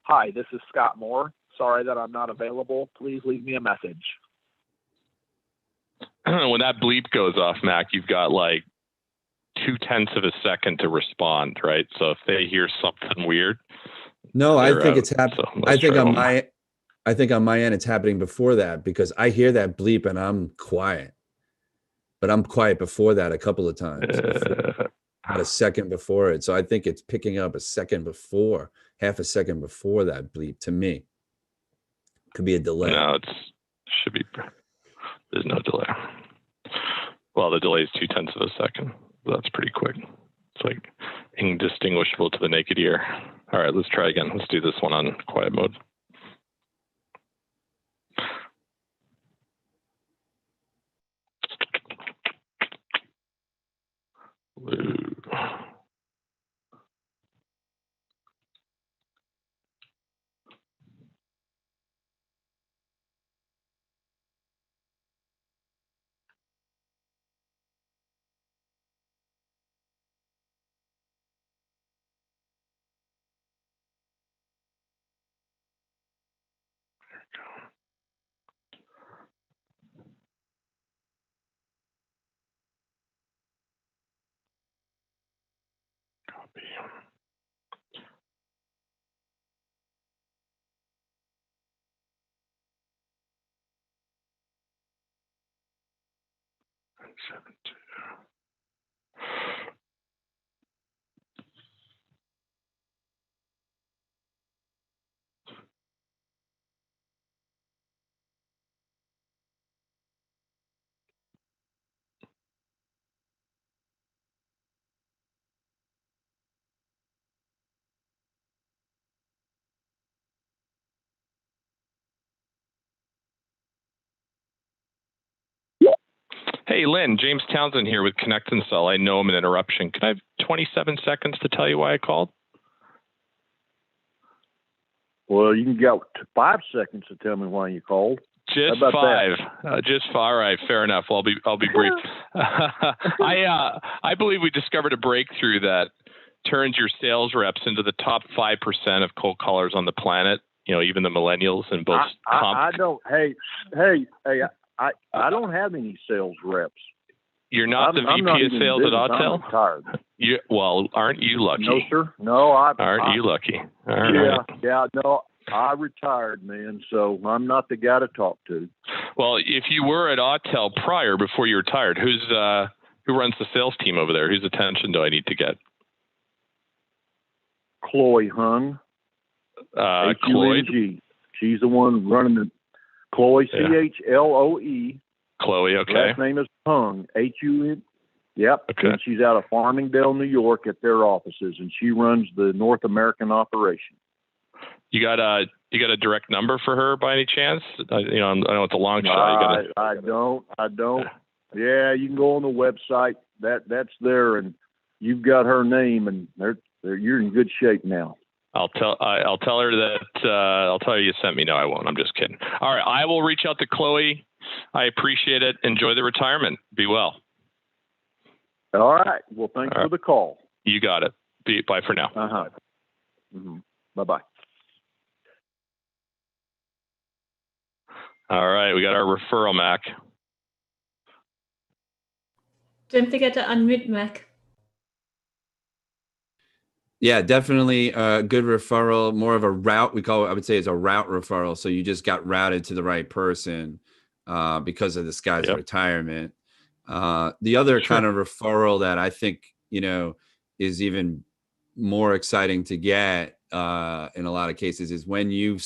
Hi, this is Scott Moore. Sorry that I'm not available. Please leave me a message. When that bleep goes off, Mac, you've got like 0.2 of a second to respond, right? So if they hear something weird, no, I think it's happening. So I think on my end it's happening before that because I hear that bleep and I'm quiet. but I'm quiet before that a couple of times, about a second before it. So I think it's picking up a second before, half a second before that bleep to me. Could be a delay. No, should be. There's no delay. Well, the delay is 0.2 of a second. That's pretty quick. It's like indistinguishable to the naked ear. All right, let's try again. Let's do this one on quiet mode. Hey, Lynn, James Townsend here with Connect and Sell. I know I'm an interruption. Can I have 27 seconds to tell you why I called? Well, you can get 5 seconds to tell me why you called. Just 5. Just 5. All right, fair enough. Well, I'll be brief. I believe we discovered a breakthrough that turns your sales reps into the top 5% of cold callers on the planet. You know, even the millennials and both. I don't. Hey. I don't have any sales reps. You're not the VP of sales at Autel? I'm retired. Well, aren't you lucky? No, sir. No, aren't you lucky? All right. Yeah. No, I retired, man. So I'm not the guy to talk to. Well, if you were at Autel prior, before you retired, who runs the sales team over there? Whose attention do I need to get? Chloe Hung. Chloe. She's the one running the. Chloe, Chloe. Chloe, okay. Last name is Hung, Hun. Yep. Okay. And she's out of Farmingdale, New York, at their offices, and she runs the North American operation. You got a direct number for her by any chance? I know it's a long shot. I don't. Yeah, you can go on the website. That's there, and you've got her name, and you're in good shape now. I'll tell her that. I'll tell her you sent me. No, I won't. I'm just kidding. All right, I will reach out to Chloe. I appreciate it. Enjoy the retirement. Be well. All right. Well, thanks for the call. You got it. Bye for now. Mm-hmm. Bye-bye. All right, we got our referral, Mac. Don't forget to unmute, Mac. Yeah, definitely a good referral, more of a route. I would say it's a route referral. So you just got routed to the right person because of this guy's retirement. The other kind of referral that I think, is even more exciting to get in a lot of cases is when you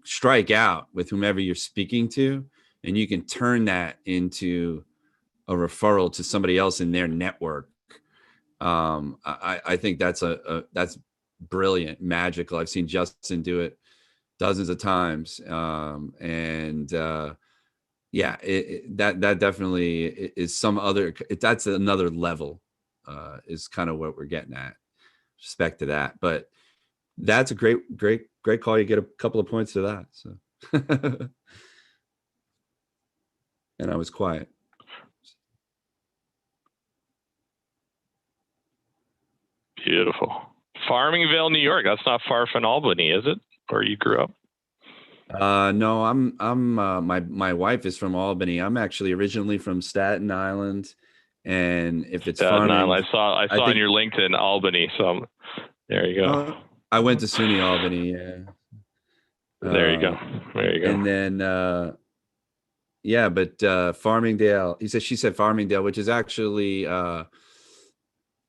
strike out with whomever you're speaking to, and you can turn that into a referral to somebody else in their network. I think that's brilliant, magical. I've seen Justin do it dozens of times. That definitely is that's another level, is kind of what we're getting at, respect to that. But that's a great call. You get a couple of points to that. So, and I was quiet. Beautiful. Farmingvale, New York. That's not far from Albany, is it? Where you grew up? No, my wife is from Albany. I'm actually originally from Staten Island, and if it's Staten farming, Island. I saw on your LinkedIn Albany. So there you go. I went to SUNY Albany. Yeah. There you go. And then Yeah, but Farmingdale, she said Farmingdale, which is actually out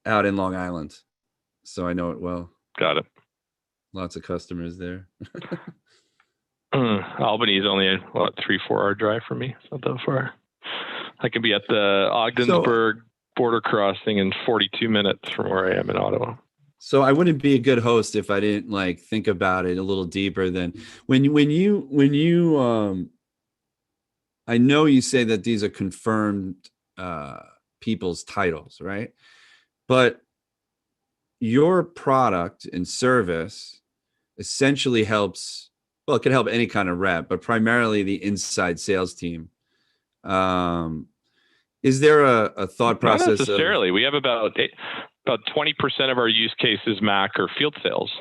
in Long Island. So I know it well. Got it. Lots of customers there. Albany is only a 3-4 hour drive for me. It's not that far. I can be at the Ogdensburg border crossing in 42 minutes from where I am in Ottawa. So I wouldn't be a good host if I didn't like think about it a little deeper than when you I know you say that these are confirmed people's titles, right? But your product and service essentially helps, well, it can help any kind of rep, but primarily the inside sales team. Is there a thought process? Not necessarily. We have about 20% of our use cases, Mac, are field sales,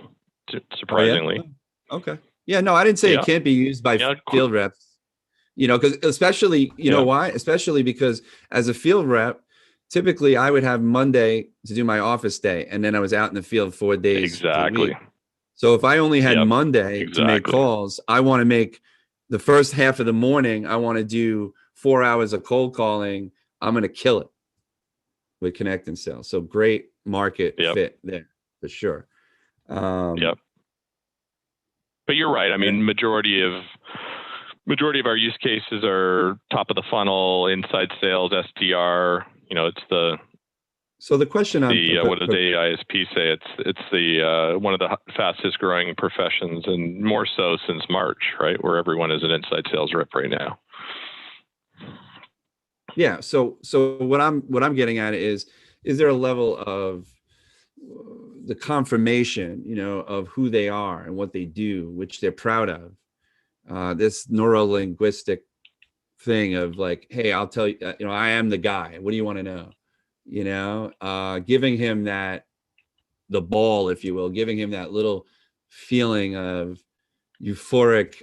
surprisingly. Oh, yeah? Okay. Yeah, no, I didn't say it can't be used by field reps. Because especially, know why? Especially because as a field rep, typically I would have Monday to do my office day, and then I was out in the field 4 days. Exactly. So if I only had Monday to make calls, I want to make the first half of the morning, I want to do 4 hours of cold calling. I'm going to kill it with Connect and Sell. So great market fit there for sure. But you're right. I mean, majority of our use cases are top of the funnel, inside sales, SDR. It's the. So the question on what does the ISP say? It's the one of the fastest growing professions, and more so since March, right? Where everyone is an inside sales rep right now. Yeah. So what I'm getting at is there a level of the confirmation, of who they are and what they do, which they're proud of. This neuro-linguistic thing of like, hey, I'll tell you, I am the guy. What do you want to know? Giving him the ball, if you will, giving him that little feeling of euphoric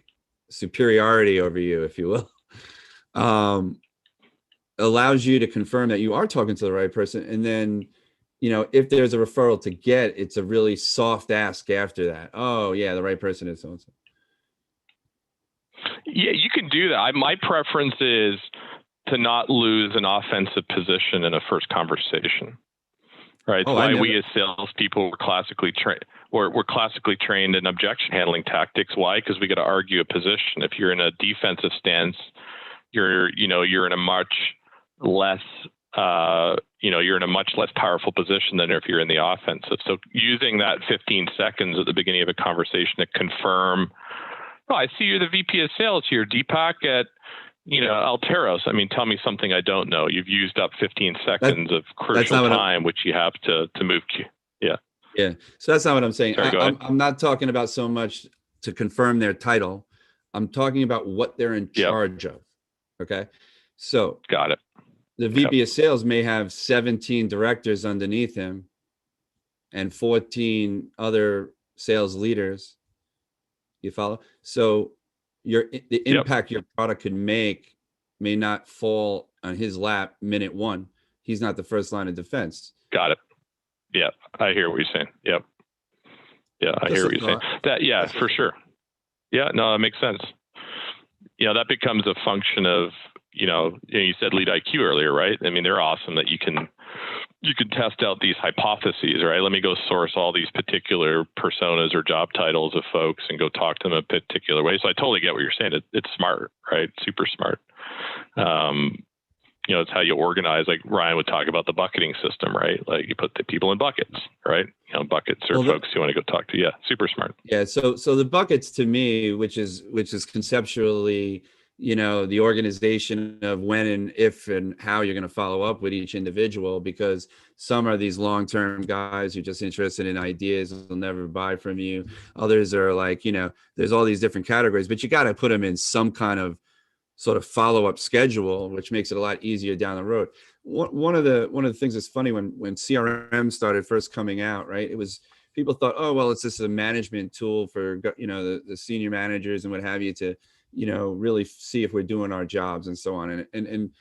superiority over you, if you will, allows you to confirm that you are talking to the right person. And then, if there's a referral to get, it's a really soft ask after that. Oh yeah, the right person is so-and-so. Yeah, you can do that. My preference is to not lose an offensive position in a first conversation. Right. That's why we as salespeople were classically trained. We're classically trained in objection handling tactics. Why? Because we got to argue a position. If you're in a defensive stance, you're in a much less you're in a much less powerful position than if you're in the offensive. So using that 15 seconds at the beginning of a conversation to confirm, oh, I see you're the VP of sales here, Deepak at Alteros. I mean, tell me something I don't know. You've used up 15 seconds of crucial time, which you have to move. Yeah. So that's not what I'm saying. Sorry, I'm not talking about so much to confirm their title. I'm talking about what they're in charge of. Okay. So got it. The VP of sales may have 17 directors underneath him and 14 other sales leaders. You follow? So the impact your product could make may not fall on his lap minute one. He's not the first line of defense. Got it. Yeah, I hear what you're saying. Yep. Yeah, I hear what you're saying. That, for sure. Yeah, no, that makes sense. That becomes a function of, you said lead IQ earlier, right? I mean, they're awesome that you can test out these hypotheses, right? Let me go source all these particular personas or job titles of folks and go talk to them a particular way. So I totally get what you're saying. It's smart, right? Super smart. It's how you organize, like Ryan would talk about the bucketing system, right? Like you put the people in buckets, right? Buckets are folks you want to go talk to. Yeah. Super smart. Yeah. So the buckets to me, which is conceptually, the organization of when and if and how you're going to follow up with each individual, because some are these long-term guys who are just interested in ideas and will never buy from you. Others are like, there's all these different categories, but you got to put them in some kind of sort of follow-up schedule, which makes it a lot easier down the road. One of the things that's funny when CRM started first coming out, right? It was, people thought, oh, well, it's just a management tool for, the senior managers and what have you to, really see if we're doing our jobs and so on. And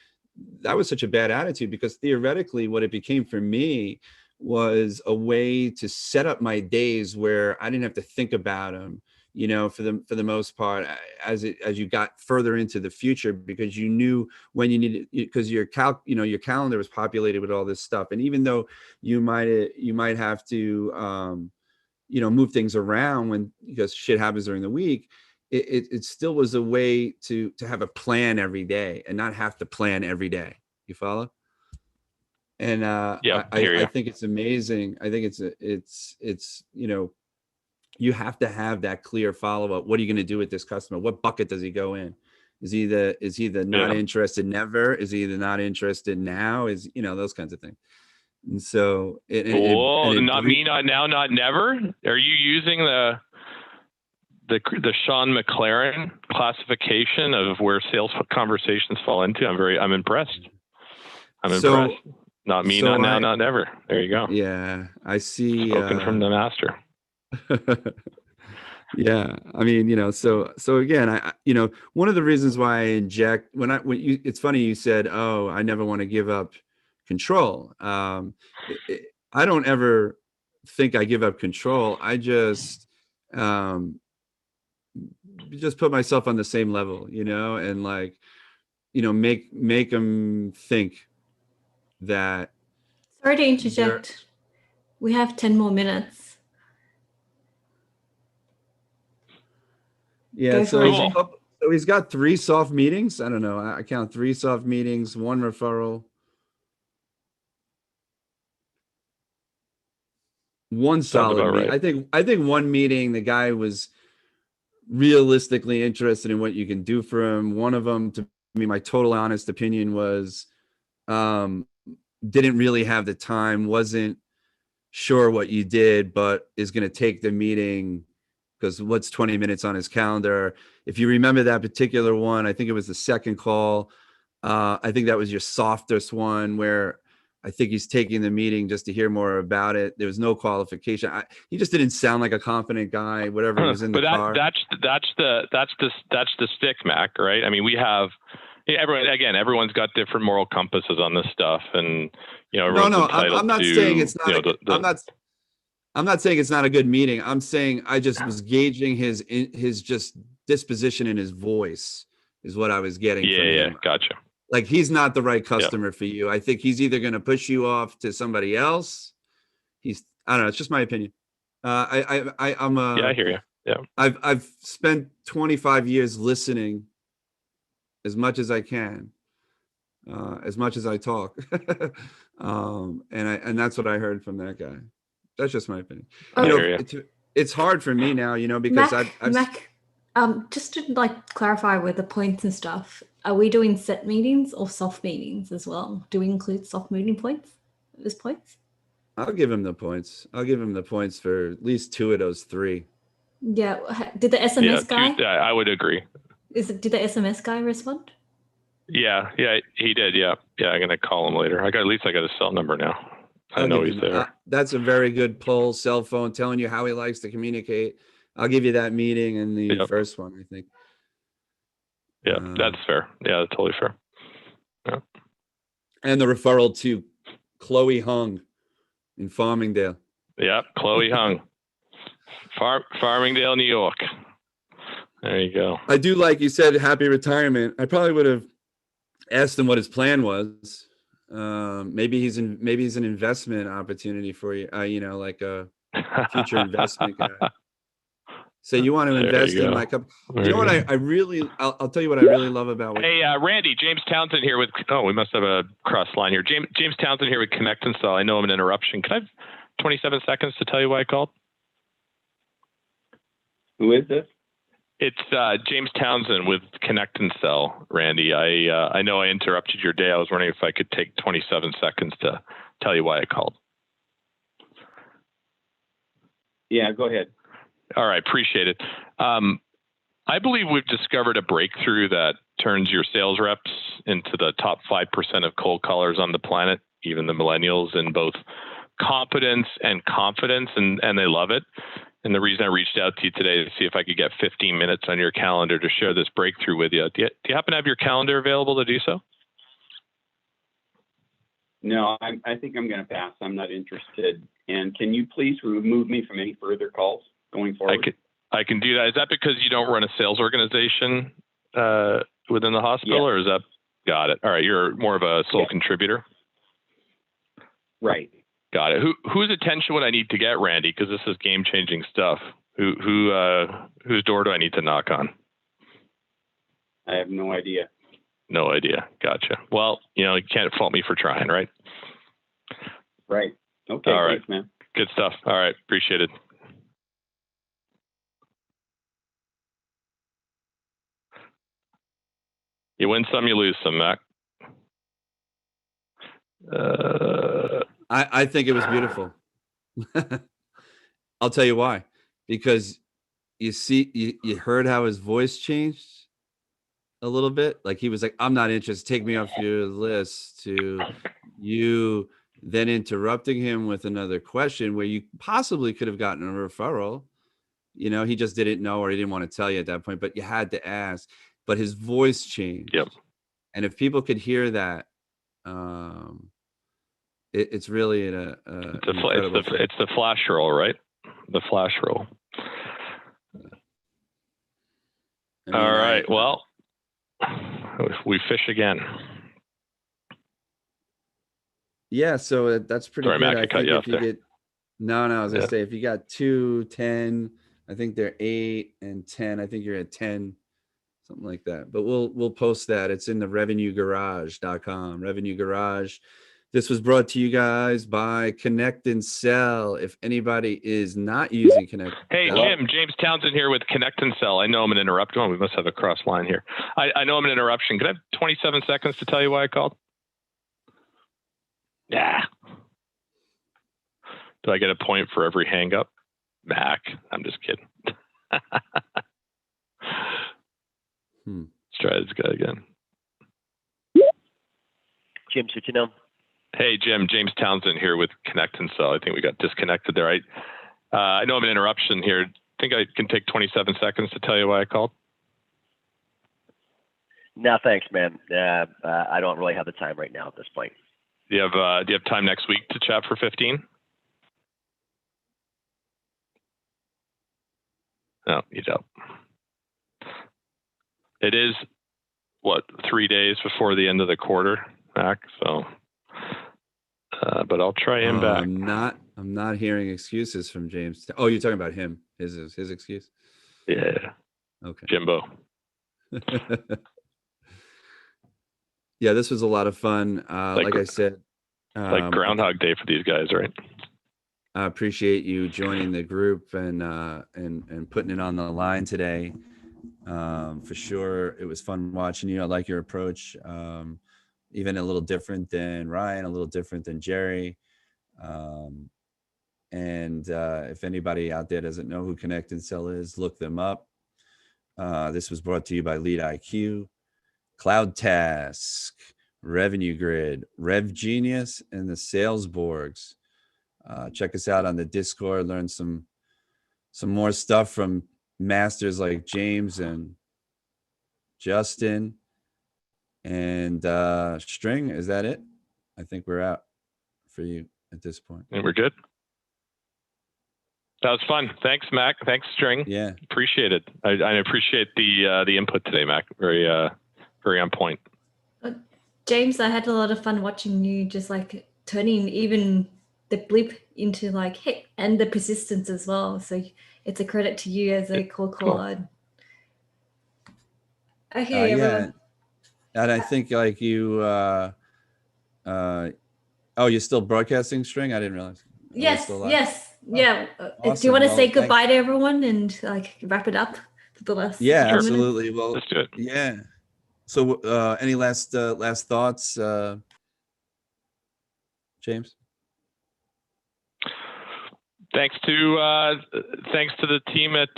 that was such a bad attitude, because theoretically what it became for me was a way to set up my days where I didn't have to think about them, you know, for the most part, as you got further into the future, because you knew when you needed, because your calendar was populated with all this stuff. And even though you might have to, move things around because shit happens during the week, it still was a way to have a plan every day and not have to plan every day. You follow? And I think it's amazing. I think it's you have to have that clear follow-up. What are you going to do with this customer? What bucket does he go in? Is he the not interested never? Is he the not interested now? Is, those kinds of things. And so not me, not now, not never. Are you using the Sean McLaren classification of where sales conversations fall into? I'm impressed. I'm impressed. Not me, not now, not never. There you go. Yeah, I see. Spoken from the master. Yeah, I mean, so again, one of the reasons why I inject it's funny you said, oh, I never want to give up control. I don't ever think I give up control. I just put myself on the same level, and like, make them think that. Sorry to interject. We have 10 more minutes. Yeah, so he's got 3 soft meetings. I don't know. I count 3 soft meetings, 1 referral, 1 solid meeting. Right. I think 1 meeting, the guy was realistically interested in what you can do for him. One of them, to me, my total honest opinion was, didn't really have the time, wasn't sure what you did, but is going to take the meeting because what's 20 minutes on his calendar. If you remember that particular one, I think it was the second call. I think that was your softest one, where I think he's taking the meeting just to hear more about it. There was no qualification. He just didn't sound like a confident guy, whatever he was in the car. That's the stick, Mac, right? I mean, we have everyone's got different moral compasses on this stuff, and everyone's entitled I'm not to, saying it's not. I'm not saying it's not a good meeting. I'm saying I just was gauging his just disposition in his voice is what I was getting from him. Gotcha. Like, he's not the right customer for you. I think he's either going to push you off to somebody else. I don't know. It's just my opinion. I hear you. Yeah. I've spent 25 years listening as much as I can, as much as I talk. And that's what I heard from that guy. That's just my opinion. It's hard for me now, because Mac, just to clarify with the points and stuff, are we doing set meetings or soft meetings as well? Do we include soft meeting points as points? I'll give him the points. I'll give him the points for at least 2 of those 3. Yeah. Did the SMS guy? I would agree. Did the SMS guy respond? Yeah, he did. Yeah. I'm gonna call him later. I got his cell number now. I know he's there. That's a very good pull. Cell phone, telling you how he likes to communicate. I'll give you that meeting in the first one, I think. Yeah, that's fair. Yeah, that's totally fair. Yeah. And the referral to Chloe Hung in Farmingdale. Yeah, Chloe Hung. Farmingdale, New York. There you go. I do, like you said, happy retirement. I probably would have asked him what his plan was. Maybe he's an investment opportunity for you. Like a future investment guy. So you want to invest in my company? You know what I'll tell you what I really love about it. Hey, Randy, James Townsend here with. Oh, we must have a cross line here. James Townsend here with Connect and Sell. I know I'm an interruption. Can I have 27 seconds to tell you why I called? Who is this? It's James Townsend with Connect and Sell, Randy. I know I interrupted your day. I was wondering if I could take 27 seconds to tell you why I called. Yeah, go ahead. All right, appreciate it. I believe we've discovered a breakthrough that turns your sales reps into the top 5% of cold callers on the planet, even the millennials, in both competence and confidence, and they love it. And the reason I reached out to you today is to see if I could get 15 minutes on your calendar to share this breakthrough with you. Do you happen to have your calendar available to do so? No, I think I'm going to pass. I'm not interested. And can you please remove me from any further calls going forward? I can do that. Is that because you don't run a sales organization within the hospital, or is that? Got it. All right, you're more of a sole contributor. Right. Got it. Whose attention would I need to get, Randy? Because this is game-changing stuff. Whose door do I need to knock on? I have no idea. No idea. Gotcha. Well, you can't fault me for trying, right? Right. Okay. All right, thanks, man. Good stuff. All right. Appreciate it. You win some, you lose some, Mac. I think it was beautiful. I'll tell you why. Because you heard how his voice changed a little bit. Like he was like, I'm not interested. Take me off your list, to you then interrupting him with another question where you possibly could have gotten a referral. He just didn't know, or he didn't want to tell you at that point, but you had to ask. But his voice changed. Yep. And if people could hear that, it's really it's the flash roll, right? The flash roll. All right. Well, we fish again. Yeah. So that's pretty good. Mac, I cut you off there. No, I was gonna say, if you got 2, 10, I think they're 8 and 10. I think you're at 10, something like that. But we'll post that. It's in the revenuegarage.com. Revenue Garage. This was brought to you guys by Connect and Sell. If anybody is not using Connect. Hey, Jim, James Townsend here with Connect and Sell. I know I'm an interruption. Oh, we must have a cross line here. I know I'm an interruption. Can I have 27 seconds to tell you why I called? Yeah. Do I get a point for every hang up? Mac, I'm just kidding. Let's try this guy again. Jim, so you know. Hey, Jim, James Townsend here with Connect and Sell. I think we got disconnected there. I know I'm an interruption here. I think I can take 27 seconds to tell you why I called. No, thanks, man. I don't really have the time right now at this point. Do you have time next week to chat for 15? No, you don't. It is 3 days before the end of the quarter, Mac. So, but I'll try him back. I'm not hearing excuses from James. Oh, you're talking about him. His excuse. Yeah. Okay. Jimbo. Yeah, this was a lot of fun. Like I said, like Groundhog Day for these guys, right? I appreciate you joining the group and putting it on the line today. For sure, it was fun watching you. I like your approach, even a little different than Ryan, a little different than Jerry. And if anybody out there doesn't know who Connect and Sell is, look them up. This was brought to you by Lead IQ, Cloud Task, Revenue Grid, Rev Genius, and the Salesborgs. Check us out on the Discord. Learn some more stuff from masters like James and Justin and String. Is that it? I think we're out for you at this point. And we're good. That was fun. Thanks, Mac. Thanks, String. Yeah, appreciate it. I appreciate the input today, Mac. Very on point. James, I had a lot of fun watching you just like turning even the blip into like, hey, and the persistence as well. So it's a credit to you as a cold caller. Cool. Okay, everyone. And I think like you, you're still broadcasting, String? I didn't realize. Yes. Yeah. Awesome. Do you want to say goodbye to everyone and like wrap it up for the last? Yeah, absolutely. Well, let's do it. Yeah. So, any last thoughts, James? Thanks to the team at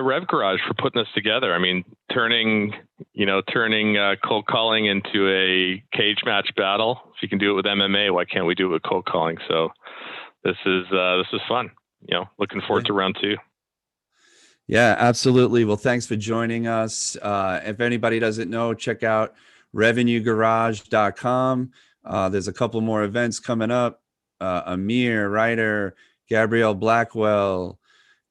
Rev Garage for putting this together. I mean, turning cold calling into a cage match battle. If you can do it with MMA, why can't we do it with cold calling? So this is fun. Looking forward to round 2. Yeah, absolutely. Well, thanks for joining us. If anybody doesn't know, check out revenuegarage.com. There's a couple more events coming up. Amir, Ryder, Gabrielle Blackwell,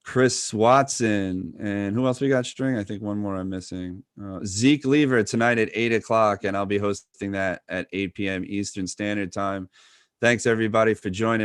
Chris Watson, and who else we got string? I think one more I'm missing. Zeke Lever tonight at 8:00, and I'll be hosting that at 8 p.m. Eastern Standard Time. Thanks everybody for joining